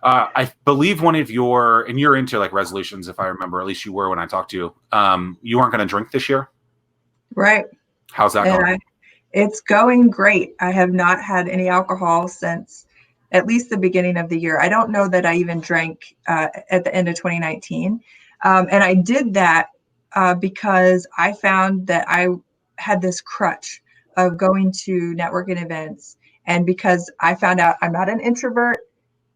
I believe one of your, and you're into like resolutions, if I remember, at least you were when I talked to you. You weren't going to drink this year. Right. How's that And going? it's going great. I have not had any alcohol since at least the beginning of the year. I don't know that I even drank at the end of 2019. And I did that because I found that I had this crutch of going to networking events. And because I found out I'm not an introvert,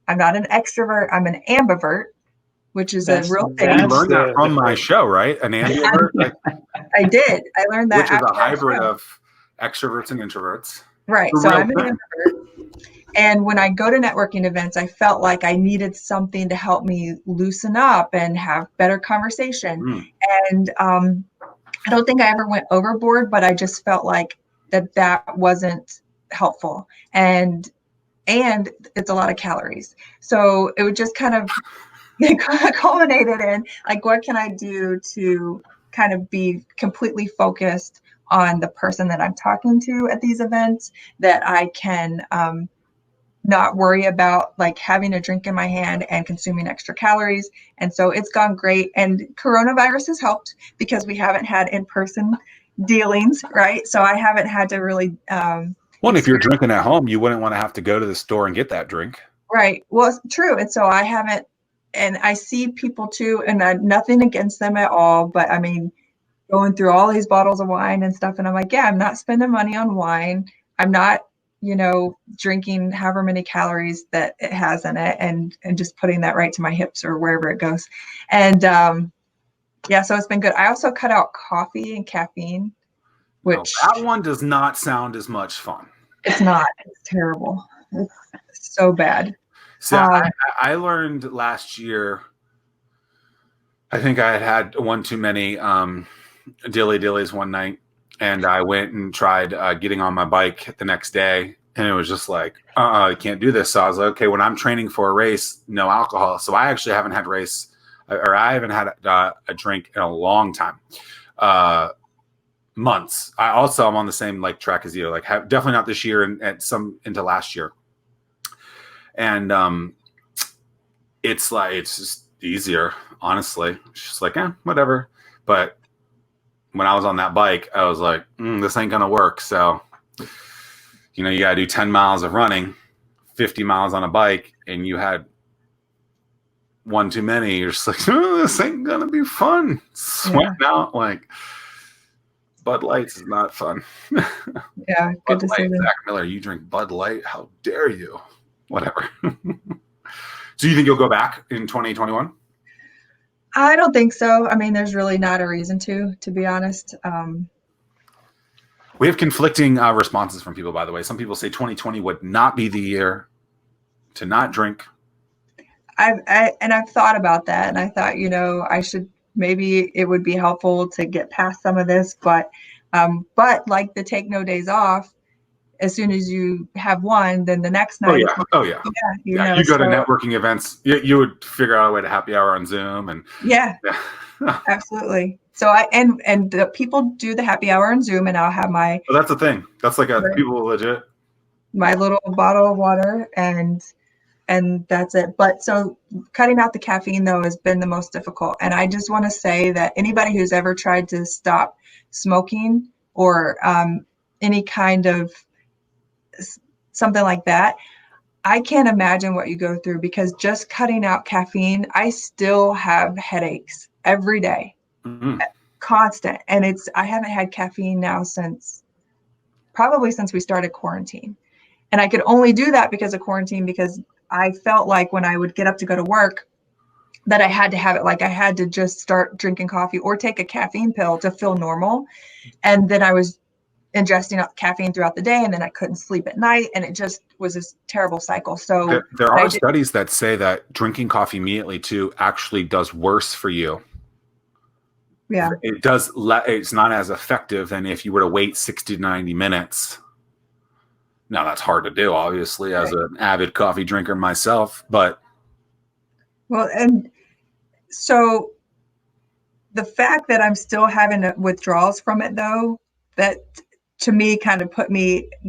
I'm not an extrovert, I'm an ambivert, which is a real thing. You learned that from my show, right? An ambivert? I did. I learned that which is a after hybrid of extroverts and introverts. Right. So I'm an introvert. And when I go to networking events, I felt like I needed something to help me loosen up and have better conversation. And I don't think I ever went overboard, but I just felt like that wasn't helpful. And it's a lot of calories. So it would just kind of culminated in like, what can I do to kind of be completely focused on the person that I'm talking to at these events, that I can not worry about like having a drink in my hand and consuming extra calories. And so it's gone great. And coronavirus has helped because we haven't had in-person dealings, right? So I haven't had to really well, if you're drinking at home, you wouldn't want to have to go to the store and get that drink. Right. Well, it's true. And so I haven't, and I see people too, and nothing against them at all, but I mean, going through all these bottles of wine and stuff. And I'm like, yeah, I'm not spending money on wine. I'm not, drinking however many calories that it has in it and just putting that right to my hips or wherever it goes. And yeah, so it's been good. I also cut out coffee and caffeine, which that one does not sound as much fun. It's not. It's terrible. It's so bad. So I learned last year, I think I had one too many dillies one night, and I went and tried getting on my bike the next day, and it was just like, I can't do this. So I was like, okay, when I'm training for a race, no alcohol. So I actually haven't had I haven't had a drink in a long time, months. I'm on the same like track as you, like definitely not this year and some into last year. And it's just easier, honestly. It's just like, whatever. But when I was on that bike, I was like, this ain't gonna work. So, you gotta do 10 miles of running, 50 miles on a bike, and you had one too many. You're just like, this ain't gonna be fun. Sweating out like Bud Lights is not fun. Yeah, good to see Zach Miller, you drink Bud Light? How dare you? Whatever. So you think you'll go back in 2021? I don't think so. I mean, there's really not a reason to be honest. We have conflicting responses from people, by the way. Some people say 2020 would not be the year to not drink. I've thought about that, and I thought, I should, maybe it would be helpful to get past some of this, but like the take no days off, as soon as you have one, then the next night. You go to networking events, you would figure out a way to happy hour on Zoom and absolutely. So and the people do the happy hour on Zoom, and I'll have my. Well, that's the thing. That's like people legit. My little bottle of water and that's it. But so cutting out the caffeine though has been the most difficult. And I just want to say that anybody who's ever tried to stop smoking or any kind of something like that, I can't imagine what you go through, because just cutting out caffeine, I still have headaches every day, constant. And I haven't had caffeine now since we started quarantine. And I could only do that because of quarantine, because I felt like when I would get up to go to work that I had to have it. Like I had to just start drinking coffee or take a caffeine pill to feel normal. And then I was ingesting caffeine throughout the day, and then I couldn't sleep at night, and it just was this terrible cycle. So there are studies that say that drinking coffee immediately too actually does worse for you. Yeah, it does. It's not as effective than if you were to wait 60 to 90 minutes. Now that's hard to do, obviously, as an avid coffee drinker myself, but. Well, and so the fact that I'm still having withdrawals from it, though, that to me kind of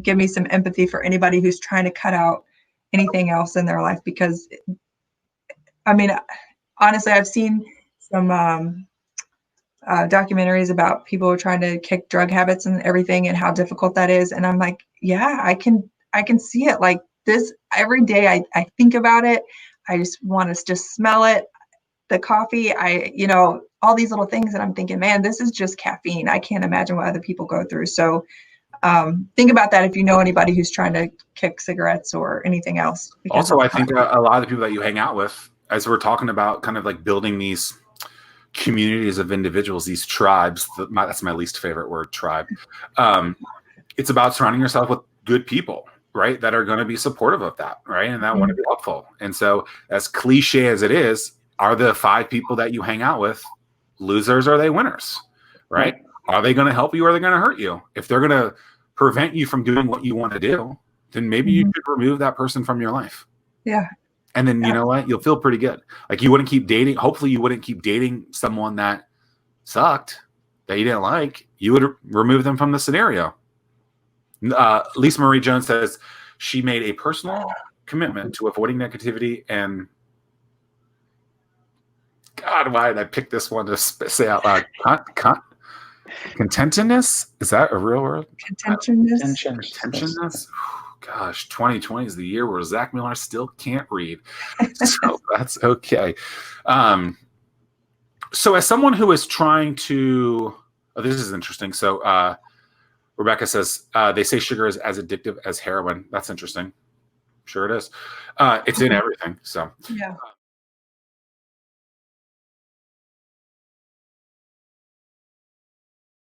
give me some empathy for anybody who's trying to cut out anything else in their life, because I mean, honestly, I've seen some documentaries about people trying to kick drug habits and everything and how difficult that is. And I'm like, yeah, I can see it like this every day. I think about it. I just want to just smell it. The coffee, all these little things. And I'm thinking, man, this is just caffeine. I can't imagine what other people go through. So think about that if you know anybody who's trying to kick cigarettes or anything else. Because Also, I think a lot of the people that you hang out with, as we're talking about kind of like building these communities of individuals, these tribes, that's my least favorite word, tribe. It's about surrounding yourself with good people, right? That are going to be supportive of that, right? And that want to be helpful. And so as cliche as it is, are the 5 people that you hang out with losers or are they winners, right? Are they going to help you or are they going to hurt you? If they're going to prevent you from doing what you want to do, then maybe you should remove that person from your life. Yeah. And then, you know what? You'll feel pretty good. Like you wouldn't keep dating. Hopefully you wouldn't keep dating someone that sucked, that you didn't like. You would remove them from the scenario. Lisa Marie Jones says she made a personal commitment to avoiding negativity and God, why did I pick this one to say out loud? Contentedness? Is that a real word? Contentiousness? Gosh, 2020 is the year where Zack Miller still can't read. So that's okay. So as someone who is trying to, this is interesting. So Rebecca says, they say sugar is as addictive as heroin. That's interesting. Sure it is. It's in everything. So yeah.